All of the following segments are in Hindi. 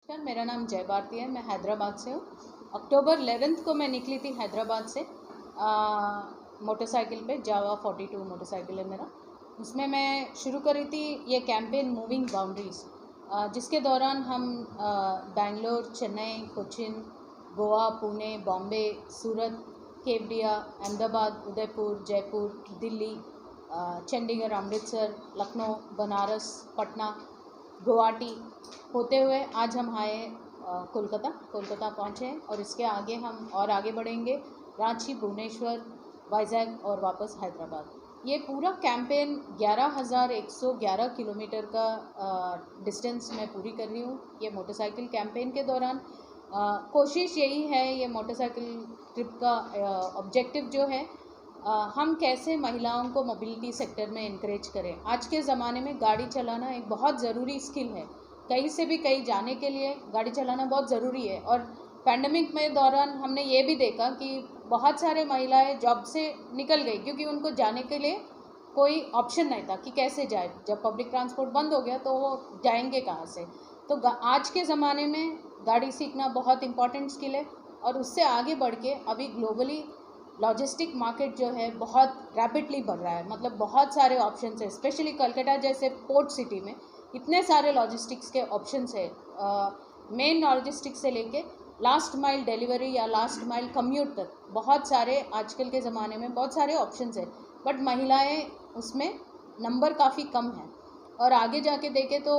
नमस्कार, मेरा नाम जय भारती है। मैं हैदराबाद से हूँ। अक्टूबर 11 को मैं निकली थी हैदराबाद से मोटरसाइकिल पे। जावा 42 मोटरसाइकिल है मेरा। उसमें मैं शुरू करी थी ये कैंपेन मूविंग बाउंड्रीज, जिसके दौरान हम बेंगलोर, चेन्नई, कोचिन, गोवा, पुणे, बॉम्बे, सूरत, केवडिया, अहमदाबाद, उदयपुर, जयपुर, दिल्ली, चंडीगढ़, अमृतसर, लखनऊ, बनारस, पटना, गुवाहाटी होते हुए आज हम आए कोलकाता पहुँचे और इसके आगे हम और आगे बढ़ेंगे रांची, भुवनेश्वर, वाइजैक और वापस हैदराबाद। ये पूरा कैंपेन 11,111 किलोमीटर का डिस्टेंस मैं पूरी कर रही हूँ। ये मोटरसाइकिल कैंपेन के दौरान कोशिश यही है, ये मोटरसाइकिल ट्रिप का ऑब्जेक्टिव जो है, हम कैसे महिलाओं को मोबिलिटी सेक्टर में इनकरेज करें। आज के ज़माने में गाड़ी चलाना एक बहुत ज़रूरी स्किल है। कहीं से भी कहीं जाने के लिए गाड़ी चलाना बहुत ज़रूरी है। और पैंडमिक में दौरान हमने ये भी देखा कि बहुत सारे महिलाएं जॉब से निकल गई क्योंकि उनको जाने के लिए कोई ऑप्शन नहीं था कि कैसे जाए। जब पब्लिक ट्रांसपोर्ट बंद हो गया तो वो जाएंगे कहाँ से। तो आज के ज़माने में गाड़ी सीखना बहुत इम्पॉर्टेंट स्किल है। और उससे आगे बढ़ के अभी ग्लोबली लॉजिस्टिक मार्केट जो है बहुत रैपिडली बढ़ रहा है। मतलब बहुत सारे ऑप्शंस है, स्पेशली कलकत्ता जैसे पोर्ट सिटी में इतने सारे लॉजिस्टिक्स के ऑप्शंस है। मेन लॉजिस्टिक्स से लेके लास्ट माइल डिलीवरी या लास्ट माइल कम्यूट तक बहुत सारे आजकल के ज़माने में बहुत सारे ऑप्शंस है। बट महिलाएं उसमें नंबर काफ़ी कम है। और आगे जाके देखें तो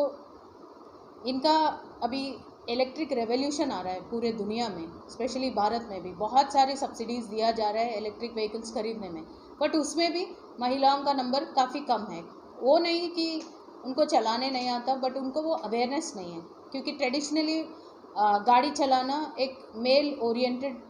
इनका अभी इलेक्ट्रिक रेवोल्यूशन आ रहा है पूरे दुनिया में, स्पेशली भारत में भी बहुत सारी सब्सिडीज़ दिया जा रहा है इलेक्ट्रिक व्हीकल्स खरीदने में। बट उसमें भी महिलाओं का नंबर काफ़ी कम है। वो नहीं कि उनको चलाने नहीं आता, बट उनको वो अवेयरनेस नहीं है क्योंकि ट्रेडिशनली गाड़ी चलाना एक मेल ओरिएंटेड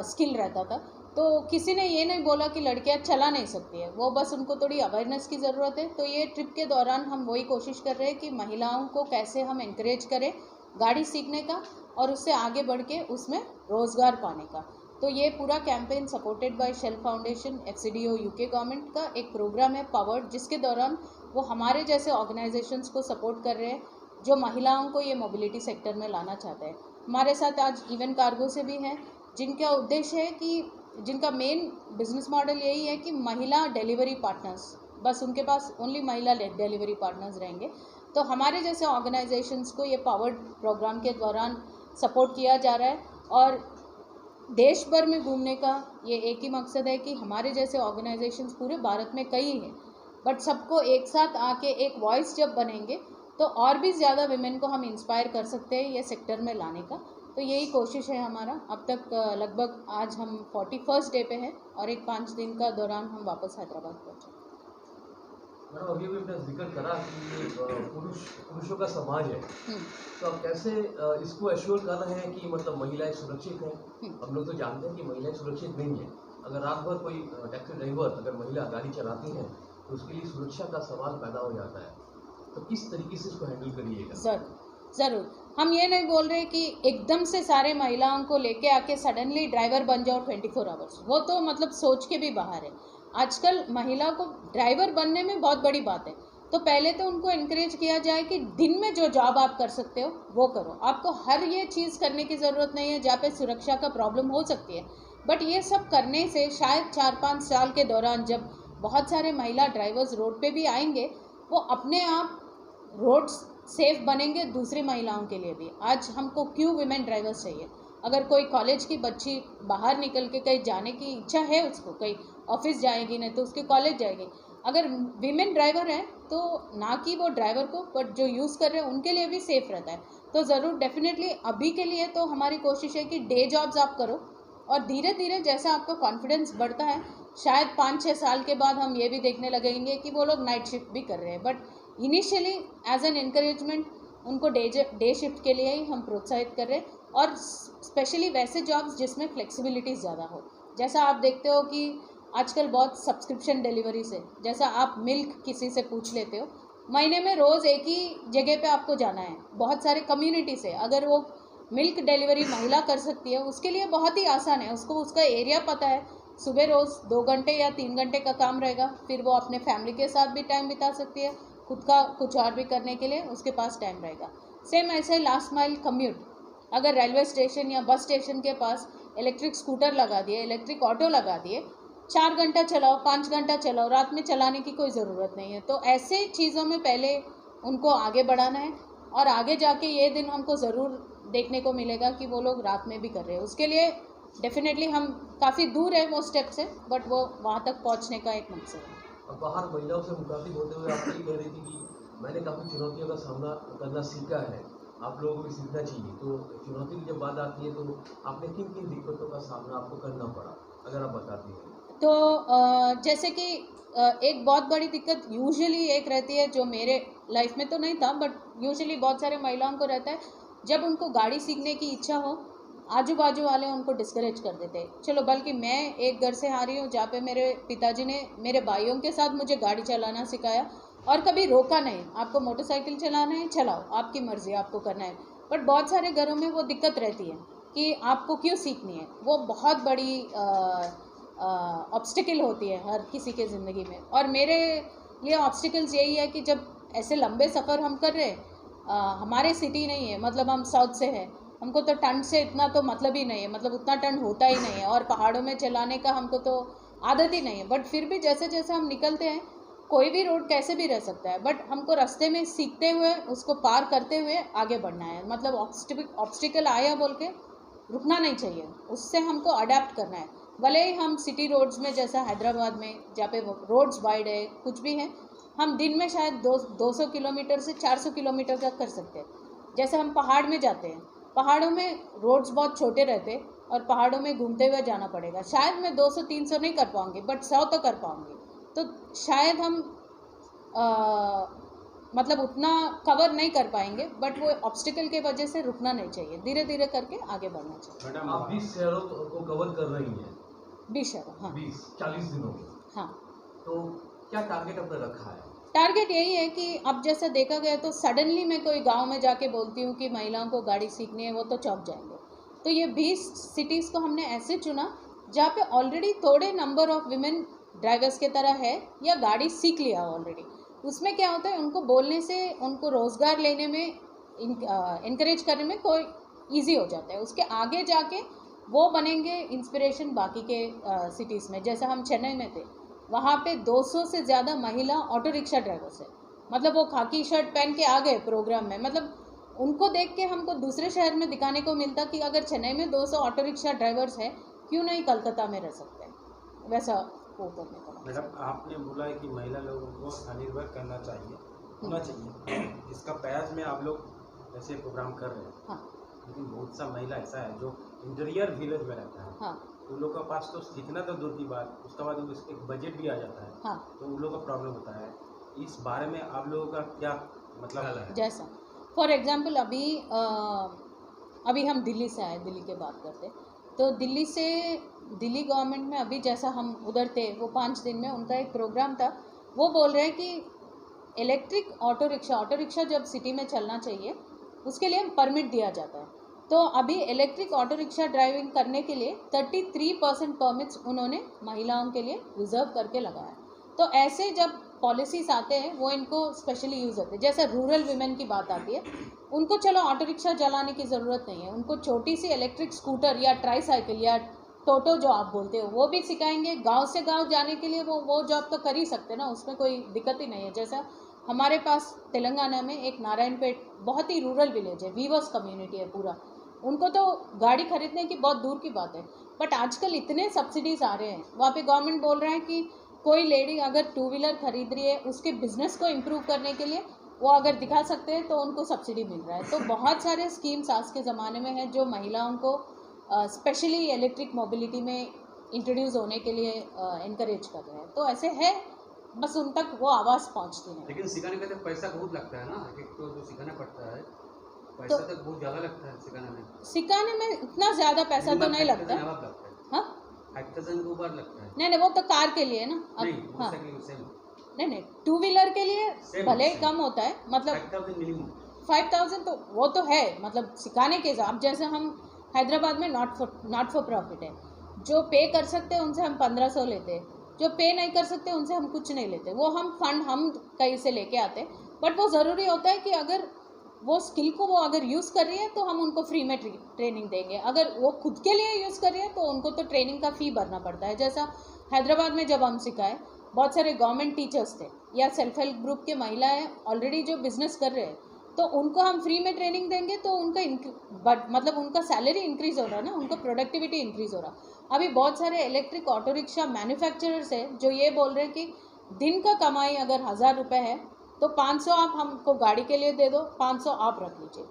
स्किल रहता था। तो किसी ने ये नहीं बोला कि लड़कियां चला नहीं सकती है, वो बस उनको थोड़ी अवेयरनेस की ज़रूरत है। तो ये ट्रिप के दौरान हम वही कोशिश कर रहे हैं कि महिलाओं को कैसे हम इंकरेज करें गाड़ी सीखने का और उससे आगे बढ़ के उसमें रोज़गार पाने का। तो ये पूरा campaign supported by Shell foundation, FCDO UK government का एक प्रोग्राम है पावर्ड, जिसके दौरान वो हमारे जैसे ऑर्गेनाइजेशंस को सपोर्ट कर रहे हैं जो महिलाओं को ये मोबिलिटी सेक्टर में लाना चाहते हैं। हमारे साथ आज इवेंट कार्गो से भी हैं, जिनका उद्देश्य है कि जिनका मेन बिजनेस मॉडल यही है कि महिला डिलीवरी पार्टनर्स, बस उनके पास ओनली महिला डिलीवरी पार्टनर्स रहेंगे। तो हमारे जैसे ऑर्गेनाइजेशंस को ये पावर्ड प्रोग्राम के दौरान सपोर्ट किया जा रहा है। और देश भर में घूमने का ये एक ही मकसद है कि हमारे जैसे ऑर्गेनाइजेशंस पूरे भारत में कई हैं, बट सबको एक साथ आके एक वॉइस जब बनेंगे तो और भी ज़्यादा विमेन को हम इंस्पायर कर सकते हैं ये सेक्टर में लाने का। तो यही कोशिश है हमारा। अब तक लगभग आज हम 41st डे पे हैं और एक 5 दिन का दौरान हम वापस हैदराबाद पहुँचे। मैडम, अभी भी आपने जिक्र करा कि ये पुरुषों का समाज है, तो आप कैसे इसको एश्योर कर रहे हैं कि मतलब महिलाएं सुरक्षित हैं? हम लोग तो जानते हैं कि महिलाएं सुरक्षित नहीं है। अगर रात भर कोई टैक्सी ड्राइवर अगर महिला गाड़ी चलाती हैं तो उसके लिए सुरक्षा का सवाल पैदा हो जाता है। तो किस तरीके से इसको हैंडल करिएगा? ज़रूर। हम ये नहीं बोल रहे कि एकदम से सारे महिलाओं को लेके आके सडनली ड्राइवर बन जाओ 24 आवर्स, वो तो मतलब सोच के भी बाहर है। आजकल महिला को ड्राइवर बनने में बहुत बड़ी बात है। तो पहले तो उनको इनकरेज किया जाए कि दिन में जो जॉब आप कर सकते हो वो करो। आपको हर ये चीज़ करने की ज़रूरत नहीं है जहाँ पे सुरक्षा का प्रॉब्लम हो सकती है। बट ये सब करने से शायद 4-5 साल के दौरान जब बहुत सारे महिला ड्राइवर्स रोड पे भी आएंगे, वो अपने आप रोड सेफ बनेंगे दूसरी महिलाओं के लिए भी। आज हमको क्यों विमेन ड्राइवर्स चाहिए? अगर कोई कॉलेज की बच्ची बाहर निकल के कहीं जाने की इच्छा है, उसको कहीं ऑफिस जाएगी, नहीं तो उसके कॉलेज जाएगी, अगर विमेन ड्राइवर है तो ना कि वो ड्राइवर को, बट जो यूज़ कर रहे हैं उनके लिए भी सेफ रहता है। तो ज़रूर डेफिनेटली अभी के लिए तो हमारी कोशिश है कि डे जॉब्स आप करो और धीरे धीरे जैसा आपका कॉन्फिडेंस बढ़ता है, शायद 5-6 साल के बाद हम ये भी देखने लगेंगे कि वो लोग नाइट शिफ्ट भी कर रहे हैं। But initially as an encouragement उनको डे शिफ्ट के लिए ही हम प्रोत्साहित कर रहे हैं। और स्पेशली वैसे जॉब्स जिसमें फ्लेक्सिबिलिटी ज़्यादा हो। जैसा आप देखते हो कि आजकल बहुत सब्सक्रिप्शन डिलीवरी से, जैसा आप मिल्क किसी से पूछ लेते हो, महीने में रोज़ एक ही जगह पे आपको जाना है, बहुत सारे कम्युनिटी से अगर वो मिल्क डिलीवरी महिला कर सकती है, उसके लिए बहुत ही आसान है। उसको उसका एरिया पता है, सुबह रोज़ 2 घंटे या 3 घंटे का काम रहेगा, फिर वो अपने फैमिली के साथ भी टाइम बिता सकती है, खुद का कुछ और भी करने के लिए उसके पास टाइम रहेगा। सेम ऐसे लास्ट माइल कम्यूट, अगर रेलवे स्टेशन या बस स्टेशन के पास इलेक्ट्रिक स्कूटर लगा दिए, इलेक्ट्रिक ऑटो लगा दिए, 4 घंटा चलाओ, 5 घंटा चलाओ, रात में चलाने की कोई ज़रूरत नहीं है। तो ऐसे चीज़ों में पहले उनको आगे बढ़ाना है, और आगे जाके ये दिन हमको ज़रूर देखने को मिलेगा कि वो लोग रात में भी कर रहे हैं। उसके लिए डेफिनेटली हम काफ़ी दूर है वो स्टेप से, बट वो वहाँ तक पहुँचने का एक मकसद है। अब बाहर महिलाओं से मुखातिब होते हुए आप ये कह रही थी कि मैंने काफ़ी चुनौतियों का सामना करना सीखा है, आप लोगों को भी सीखना चाहिए। तो चुनौती की जब बात आती है तो आपने किन किन दिक्कतों का सामना आपको करना पड़ा, अगर आप बताती हैं? तो जैसे कि एक बहुत बड़ी दिक्कत यूजुअली एक रहती है, जो मेरे लाइफ में तो नहीं था बट यूजुअली बहुत सारे महिलाओं को रहता है, जब उनको गाड़ी सीखने की इच्छा हो, आजू बाजू वाले उनको डिस्करेज कर देते हैं। चलो, बल्कि मैं एक घर से आ रही हूँ जहाँ पे मेरे पिताजी ने मेरे भाइयों के साथ मुझे गाड़ी चलाना सिखाया और कभी रोका नहीं, आपको मोटरसाइकिल चलाना है चलाओ, आपकी मर्ज़ी, आपको करना है। बट बहुत सारे घरों में वो दिक्कत रहती है कि आपको क्यों सीखनी है, वो बहुत बड़ी ऑब्स्टिकल होती है हर किसी के ज़िंदगी में। और मेरे लिए ऑब्स्टिकल्स यही है कि जब ऐसे लंबे सफ़र हम कर रहे हैं, हमारे सिटी नहीं है, मतलब हम साउथ से हैं, हमको तो ठंड से इतना तो मतलब ही नहीं है, मतलब उतना ठंड होता ही नहीं है, और पहाड़ों में चलाने का हमको तो आदत ही नहीं है। बट फिर भी जैसे जैसे हम निकलते हैं, कोई भी रोड कैसे भी रह सकता है, बट हमको रास्ते में सीखते हुए उसको पार करते हुए आगे बढ़ना है। मतलब ऑब्स्टिकल आया बोल के रुकना नहीं चाहिए, उससे हमको अडेप्ट करना है। भले ही हम सिटी रोड्स में, जैसा हैदराबाद में जहाँ पे रोड्स वाइड है, कुछ भी है, हम दिन में शायद 200 किलोमीटर से 400 किलोमीटर तक कर सकते हैं। जैसे हम पहाड़ में जाते हैं, पहाड़ों में रोड्स बहुत छोटे रहते और पहाड़ों में घूमते हुए जाना पड़ेगा। शायद मैं 200-300 नहीं कर पाऊँगी, बट 100 तो कर पाऊँगी। तो शायद हम मतलब उतना कवर नहीं कर पाएंगे, बट वो ऑब्स्टिकल के वजह से रुकना नहीं चाहिए, धीरे धीरे करके आगे बढ़ना चाहिए। मैडम, आप 20 शहरों को कवर कर रही हैं? 20 शहरों, हाँ। 40 दिनों में, हाँ। तो क्या टारगेट आपने रखा है? टारगेट यही है कि अब जैसा देखा गया तो सडनली मैं कोई गांव में जाके बोलती हूँ कि महिलाओं को गाड़ी सीखनी है, वो तो चौंक जाएंगे। तो ये 20 सिटीज़ को हमने ऐसे चुना जहाँ पे ऑलरेडी थोड़े नंबर ऑफ विमेन ड्राइवर्स के तरह है या गाड़ी सीख लिया ऑलरेडी। उसमें क्या होता है, उनको बोलने से उनको रोज़गार लेने में, इनकरेज करने में कोई ईजी हो जाता है। उसके आगे जाके वो बनेंगे इंस्पिरेशन बाकी के सिटीज़ में। जैसे हम चेन्नई में थे, वहाँ पे 200 से ज़्यादा महिला ऑटो रिक्शा ड्राइवर्स है। मतलब वो खाकी शर्ट पहन के आ गए प्रोग्राम में, मतलब उनको देख के हमको दूसरे शहर में दिखाने को मिलता कि अगर चेन्नई में 200 ऑटो रिक्शा ड्राइवर्स है, क्यों नहीं कलकत्ता में रह सकते हैं। वैसा वो करने का। मैडम, आपने बोला है कि महिला लोगों को स्वनिर्भर करना चाहिए, होना चाहिए। इसका प्रयास में आप लोग ऐसे प्रोग्राम कर रहे हैं। हाँ। लेकिन बहुत सा महिला ऐसा है जो इंटीरियर विलेज में रहता है। हाँ। उन लोगों के पास तो सीखना तो दूर की बात, उसके बाद एक बजट भी आ जाता है। हाँ। तो उन लोगों का प्रॉब्लम होता है। इस बारे में आप लोगों का क्या मतलब है? जैसा फॉर एग्जांपल अभी हम दिल्ली से आए, दिल्ली की बात करते, तो दिल्ली गवर्नमेंट में अभी जैसा हम उधर थे, वो 5 दिन में उनका एक प्रोग्राम था। वो बोल रहे हैं कि इलेक्ट्रिक ऑटो रिक्शा जब सिटी में चलना चाहिए, उसके लिए परमिट दिया जाता है। तो अभी इलेक्ट्रिक ऑटो रिक्शा ड्राइविंग करने के लिए 33% परमिट्स उन्होंने महिलाओं के लिए रिजर्व करके लगाया। तो ऐसे जब पॉलिसीज आते हैं, वो इनको स्पेशली यूज़ होते हैं। जैसे रूरल विमेन की बात आती है, उनको चलो ऑटो रिक्शा चलाने की ज़रूरत नहीं है, उनको छोटी सी इलेक्ट्रिक स्कूटर या ट्राईसाइकिल या टोटो जो आप बोलते हो, वो भी सिखाएंगे। गांव से गांव जाने के लिए वो जॉब तो कर ही सकते ना, उसमें कोई दिक्कत ही नहीं है। जैसा हमारे पास तेलंगाना में एक नारायणपेट बहुत ही रूरल विलेज है, वीवर्स कम्युनिटी है पूरा, उनको तो गाड़ी खरीदने की बहुत दूर की बात है। बट आजकल इतने सब्सिडीज़ आ रहे हैं, वहाँ पे गवर्नमेंट बोल रहा है कि कोई लेडी अगर 2 व्हीलर खरीद रही है, उसके बिजनेस को इम्प्रूव करने के लिए वो अगर दिखा सकते हैं तो उनको सब्सिडी मिल रहा है। तो बहुत सारे स्कीम्स आज के ज़माने में हैं जो महिलाओं को स्पेशली इलेक्ट्रिक मोबिलिटी में इंट्रोड्यूस होने के लिए इनकरेज कर रहे हैं। तो ऐसे है, बस उन तक वो आवाज़ पहुंचती नहीं। लेकिन सिखाने का तो पैसा बहुत लगता है ना, एक तो जो सिखाना पड़ता है, पैसा तो बहुत ज़्यादा लगता है सिखाने में इतना ज़्यादा पैसा तो नहीं लगता है। हाँ, 5,000 के ऊपर लगता है। नहीं, वो तो कार के लिए ना। हाँ, नहीं, 2 व्हीलर के लिए भले कम होता है, मतलब 5,000 तो वो तो है, मतलब सिखाने के हिसाब। जैसे हम हैदराबाद में नॉट फॉर प्रॉफिट है, जो पे कर सकते हैं उनसे हम 1,500 लेते हैं, जो पे नहीं कर सकते उनसे हम कुछ नहीं लेते। वो हम फंड हम कहीं से लेके आते हैं। बट वो ज़रूरी होता है कि अगर वो स्किल को वो अगर यूज़ कर रही है तो हम उनको फ्री में ट्रेनिंग देंगे। अगर वो खुद के लिए यूज़ कर रही है तो उनको तो ट्रेनिंग का फ़ी भरना पड़ता है। जैसा हैदराबाद में जब हम सिखाए, बहुत सारे गवर्नमेंट टीचर्स थे या सेल्फ हेल्प ग्रुप के महिलाएं ऑलरेडी जो बिजनेस कर रहे हैं, तो उनको हम फ्री में ट्रेनिंग देंगे तो उनका मतलब उनका सैलरी इंक्रीज़ हो रहा है ना, उनको प्रोडक्टिविटी इंक्रीज़ हो रहा। अभी बहुत सारे इलेक्ट्रिक ऑटो रिक्शा मैन्युफैक्चरर्स हैं जो ये बोल रहे हैं कि दिन का कमाई अगर 1000 रुपये है तो 500 आप हमको गाड़ी के लिए दे दो, 500 आप रख लीजिए।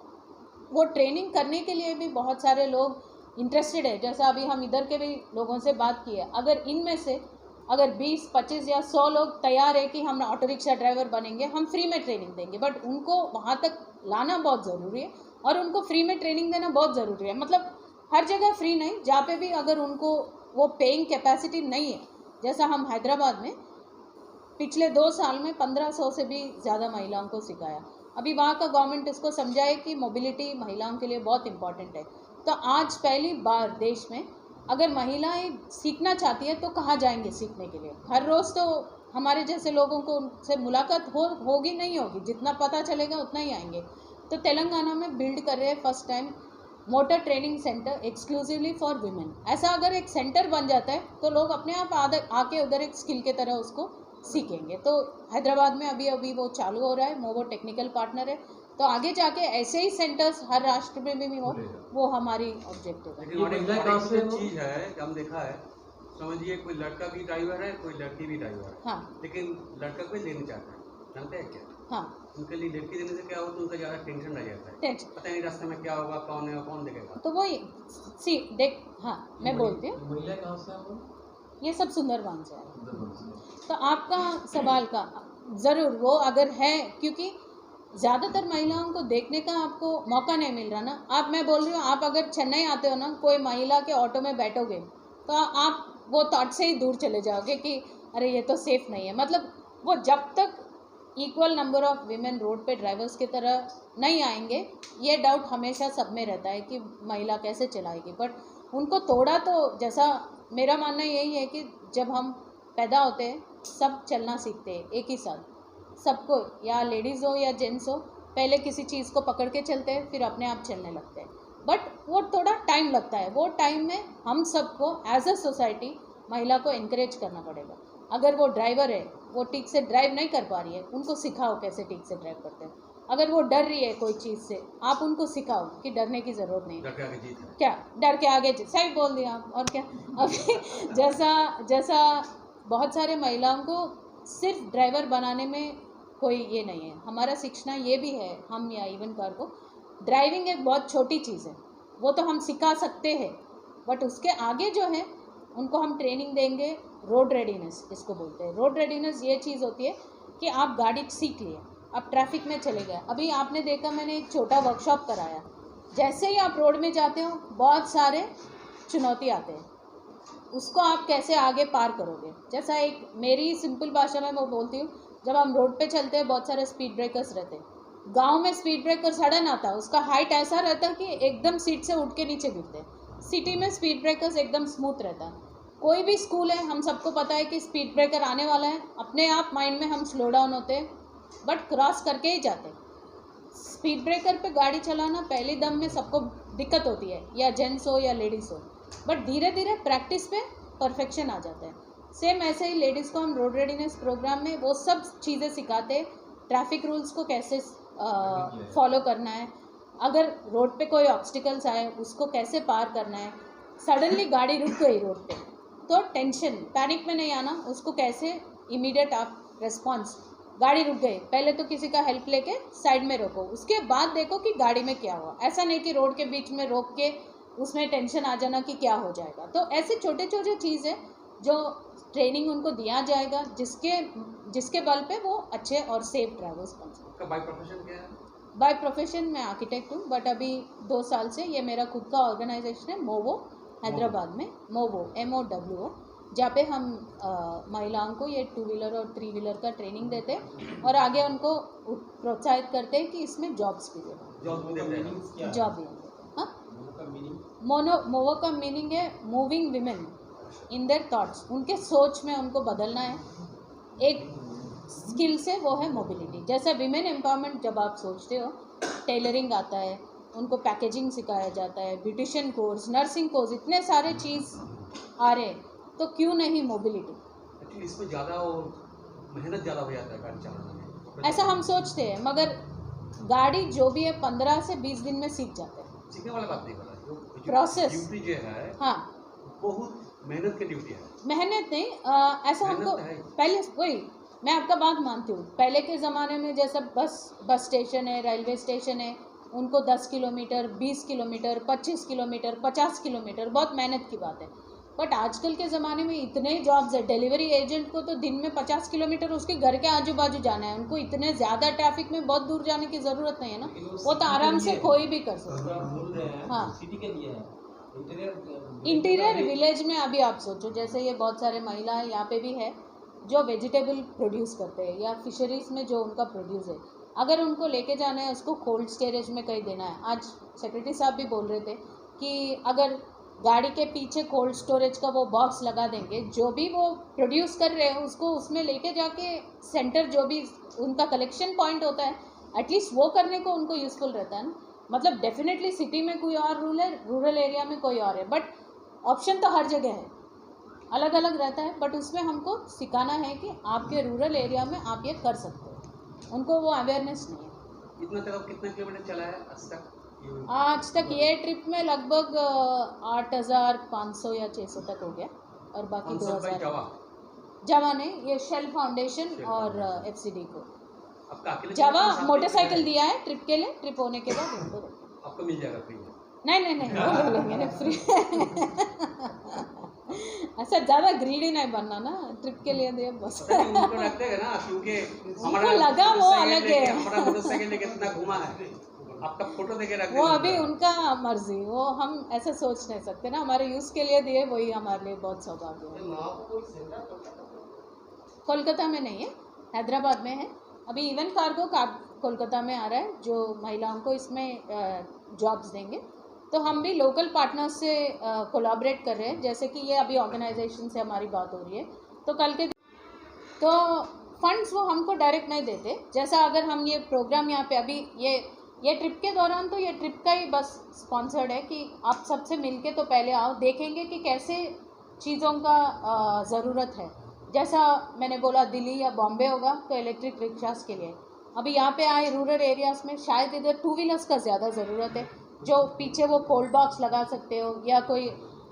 वो ट्रेनिंग करने के लिए भी बहुत सारे लोग इंटरेस्टेड है। जैसा अभी हम इधर के भी लोगों से बात की है, अगर इनमें से अगर 20, 25 या 100 लोग तैयार है कि हम ऑटो रिक्शा ड्राइवर बनेंगे, हम फ्री में ट्रेनिंग देंगे। बट उनको वहाँ तक लाना बहुत ज़रूरी है और उनको फ्री में ट्रेनिंग देना बहुत ज़रूरी है। मतलब हर जगह फ्री नहीं, जहाँ पे भी अगर उनको वो पेइंग कैपेसिटी नहीं है, जैसा हम हैदराबाद में पिछले 2 साल में 1500 से भी ज़्यादा महिलाओं को सिखाया। अभी वहाँ का गवर्नमेंट इसको समझाए कि मोबिलिटी महिलाओं के लिए बहुत इम्पॉर्टेंट है। तो आज पहली बार देश में अगर महिलाएं सीखना चाहती है तो कहाँ जाएंगे सीखने के लिए? हर रोज़ तो हमारे जैसे लोगों को उनसे मुलाकात होगी नहीं होगी, जितना पता चलेगा उतना ही आएंगे। तो तेलंगाना में बिल्ड कर रहे हैं first time motor training centre exclusively for women. ऐसा अगर एक सेंटर बन जाता है तो लोग अपने आप आके उधर एक स्किल के तरह उसको सीखेंगे। तो हैदराबाद में अभी वो चालू हो रहा है, मोवो टेक्निकल पार्टनर है। तो आगे जाके ऐसे ही सेंटर्स हर राष्ट्र में भी हो, वो हमारी ऑब्जेक्टिव है। लेकिन चीज़ है कि हम देखा है, समझिए कोई लड़का भी ड्राइवर है, कोई लड़की भी ड्राइवर है। हाँ। लेकिन लड़का कोई लेना चाहता है, जानते हैं क्या? हाँ। उनके लिए लड़की देने से क्या होता है, उनका ज़्यादा टेंशन रह जाता है, पता नहीं रास्ते में क्या होगा, कौन है, कौन देखेगा। तो वही देख, हाँ मैं बोलती हूँ, महिला कहाँ से है? ये सब सुंदरबन से है। तो आपका सवाल का ज़रूर वो अगर है, क्योंकि ज़्यादातर महिलाओं को देखने का आपको मौका नहीं मिल रहा ना। आप मैं बोल रही हूँ, आप अगर चेन्नई आते हो ना, कोई महिला के ऑटो में बैठोगे तो आप वो थॉट से ही दूर चले जाओगे कि अरे ये तो सेफ़ नहीं है। मतलब वो जब तक equal number of women road पे ड्राइवर्स की तरह नहीं आएंगे, ये डाउट हमेशा सब में रहता है कि महिला कैसे चलाएगी। बट उनको थोड़ा तो, जैसा मेरा मानना यही है कि जब हम पैदा होते हैं सब चलना सीखते हैं एक ही साथ, सबको, या लेडीज़ हो या जेंट्स हो, पहले किसी चीज़ को पकड़ के चलते हैं फिर अपने आप चलने लगते हैं। बट वो थोड़ा टाइम लगता है। वो टाइम में हम सबको एज अ सोसाइटी महिला को इनकरेज करना पड़ेगा। अगर वो ड्राइवर है, वो ठीक से ड्राइव नहीं कर पा रही है, उनको सिखाओ कैसे ठीक से ड्राइव करते हैं। अगर वो डर रही है कोई चीज़ से, आप उनको सिखाओ कि डरने की ज़रूरत नहीं है, क्या डर के आगे जीत, सही बोल दिया आप। और क्या अभी जैसा बहुत सारे महिलाओं को सिर्फ ड्राइवर बनाने में कोई ये नहीं है। हमारा सीखना ये भी है, हम या इवन कार को, ड्राइविंग एक बहुत छोटी चीज़ है, वो तो हम सिखा सकते हैं। बट उसके आगे जो है उनको हम ट्रेनिंग देंगे। रोड रेडीनेस इसको बोलते हैं। रोड रेडीनेस ये चीज़ होती है कि आप गाड़ी सीख लिए, आप ट्रैफिक में चले गए। अभी आपने देखा, मैंने एक छोटा वर्कशॉप कराया, जैसे ही आप रोड में जाते हो बहुत सारे चुनौती आते हैं, उसको आप कैसे आगे पार करोगे। जैसा एक मेरी सिंपल भाषा में मैं बोलती हूँ, जब हम रोड पे चलते हैं बहुत सारे स्पीड ब्रेकर्स रहते हैं। गांव में स्पीड ब्रेकर सडन आता है, उसका हाइट ऐसा रहता है कि एकदम सीट से उठ के नीचे गिरते हैं। सिटी में स्पीड ब्रेकर्स एकदम स्मूथ रहता है। कोई भी स्कूल है, हम सबको पता है कि स्पीड ब्रेकर आने वाला है, अपने आप माइंड में हम स्लो डाउन होते हैं बट क्रॉस करके ही जाते हैं। स्पीड ब्रेकर पे गाड़ी चलाना पहले दम में सबको दिक्कत होती है, या जेंट्स हो या लेडीज़ हो, बट धीरे धीरे प्रैक्टिस पे परफेक्शन आ जाता है। सेम ऐसे ही लेडीज़ को हम रोड रेडीनेस प्रोग्राम में वो सब चीज़ें सिखाते हैं। ट्रैफिक रूल्स को कैसे फॉलो करना है, अगर रोड पे कोई ऑब्स्टिकल्स आए उसको कैसे पार करना है, सडनली गाड़ी रुक गई रोड पे तो टेंशन, पैनिक में नहीं आना, उसको कैसे इमीडिएट आप रेस्पॉन्स, गाड़ी रुक गई, पहले तो किसी का हेल्प लेके साइड में रोको, उसके बाद देखो कि गाड़ी में क्या हुआ। ऐसा नहीं कि रोड के बीच में रोक के उसमें टेंशन आ जाना कि क्या हो जाएगा। तो ऐसे छोटे छोटे चीज़ें जो ट्रेनिंग उनको दिया जाएगा, जिसके बल पे वो अच्छे और सेफ ड्राइवर्स बन सकते। बाय प्रोफेशन क्या है? बाय प्रोफेशन मैं आर्किटेक्ट हूँ, बट अभी 2 साल से ये मेरा खुद का ऑर्गेनाइजेशन है, मोवो, हैदराबाद में, मोवो MOWO, जहाँ पे हम महिलाओं को ये 2 व्हीलर और 3 व्हीलर का ट्रेनिंग देते हैं और आगे उनको प्रोत्साहित करते हैं कि इसमें जॉब्स भी देते हैं। जॉब भी हाँ, मोवो का मीनिंग है moving women in their thoughts. उनके सोच में उनको बदलना है। एक स्किल्स है वो है मोबिलिटी। जैसा विमेन एम्पावरमेंट जब आप सोचते हो, टेलरिंग आता है, उनको पैकेजिंग सिखाया जाता है, ब्यूटिशियन कोर्स, नर्सिंग कोर्स, इतने सारे चीज़ आ रहे हैं, तो क्यों नहीं मोबिलिटी। एक्चुअली इसमें ज़्यादा मेहनत ज़्यादा हो जाता है गाड़ी चलाने में, ऐसा हम सोचते हैं, मगर गाड़ी जो भी है 15 से 20 दिन में सीख जाते हैं। सीखने वाला बात नहीं बोला, जो प्रोसेस ड्यूटी जो है हाँ बहुत मेहनत की ड्यूटी है। मेहनत नहीं, ऐसा मेहनत हमको है। पहले वही मैं आपका बात मानती हूँ। पहले के ज़माने में जैसा बस स्टेशन है, रेलवे स्टेशन है, उनको 10 किलोमीटर, 20 किलोमीटर, 25 किलोमीटर, 50 किलोमीटर बहुत मेहनत की बात है। बट आजकल के ज़माने में इतने जॉब्स है, डिलीवरी एजेंट को तो दिन में 50 किलोमीटर उसके घर के आजू बाजू जाना है, उनको इतने ज़्यादा ट्रैफिक में बहुत दूर जाने की ज़रूरत नहीं है ना, वो तो आराम से कोई भी कर सकता है। हाँ, सिटी के लिए है, इंटीरियर विलेज में अभी आप सोचो, जैसे ये बहुत सारे महिलाएं यहाँ पे भी है जो वेजिटेबल प्रोड्यूस करते हैं या फिशरीज़ में जो उनका प्रोड्यूस है, अगर उनको लेके जाना है, उसको कोल्ड स्टोरेज में कहीं देना है। आज सेक्रेटरी साहब भी बोल रहे थे कि अगर गाड़ी के पीछे कोल्ड स्टोरेज का वो बॉक्स लगा देंगे, जो भी वो प्रोड्यूस कर रहे हैं उसको उसमें लेके जाके सेंटर जो भी उनका कलेक्शन पॉइंट होता है, एटलीस्ट वो करने को उनको यूज़फुल रहता है ना। मतलब डेफिनेटली सिटी में कोई और रूल है, रूरल एरिया में कोई और है, बट ऑप्शन तो हर जगह है, अलग अलग रहता है। बट उसमें हमको सिखाना है कि आपके रूरल एरिया में आप ये कर सकते हो, उनको वो अवेयरनेस नहीं है। इतना तक कितना किलोमीटर चला है आज तक? आज तक ये ट्रिप में लगभग 8,500 या 600 तक हो गया, और बाकी 2000 जावा ने ये शेल फाउंडेशन और FCD को जावा मोटरसाइकिल दिया है ट्रिप के लिए। ट्रिप होने के बाद उनको आपको मिल जाएगा फ्री में? नहीं वो ले लेंगे ना फ्री। ऐसा ज़्यादा ग्रीडी नहीं बनना ना, ट्रिप के लिए दे बस। उनको रखते हैं ना, क्योंकि उनको लगा वो अलग है, हमारा मोटरसाइकिल लेके इतना घुमा है, आपका फोटो देके रखते वो अभी उनका मर्जी, वो हम ऐसे सोच नहीं सकते ना। हमारे यूज़ के लिए दिए, वही हमारे लिए बहुत सौभाग्य है। कोलकाता में नहीं है, हैदराबाद में है। अभी इवन कार्गो कोलकाता में आ रहा है जो महिलाओं को इसमें जॉब्स देंगे, तो हम भी लोकल पार्टनर्स से कोलैबोरेट कर रहे हैं। जैसे कि ये अभी ऑर्गेनाइजेशन से हमारी बात हो रही है, तो कल के तो फंड्स वो हमको डायरेक्ट नहीं देते। जैसा अगर हम ये प्रोग्राम यहाँ पे अभी ये ट्रिप के दौरान, तो ये ट्रिप का ही बस स्पॉन्सर्ड है कि आप सबसे मिलके तो पहले आओ, देखेंगे कि कैसे चीज़ों का ज़रूरत है। जैसा मैंने बोला दिल्ली या बॉम्बे होगा तो इलेक्ट्रिक रिक्शास के लिए, अभी यहाँ पे आए रूरल एरियाज़ में शायद इधर 2 व्हीलर्स का ज़्यादा ज़रूरत है, जो पीछे वो कोल्ड बॉक्स लगा सकते हो। या कोई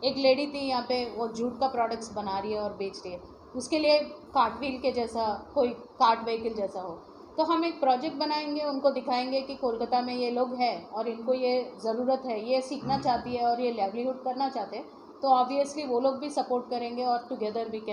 एक लेडी थी यहाँ पे, वो जूट का प्रोडक्ट्स बना रही है और बेच रही है, उसके लिए कार्ट व्हील के जैसा कोई कार्ट व्हीकल जैसा हो। तो हम एक प्रोजेक्ट बनाएंगे, उनको दिखाएंगे कि कोलकाता में ये लोग हैं और इनको ये ज़रूरत है, ये सीखना चाहती है और ये लाइवलीहुड करना चाहते हैं, तो ऑब्वियसली वो लोग भी सपोर्ट करेंगे और टुगेदर वी कैन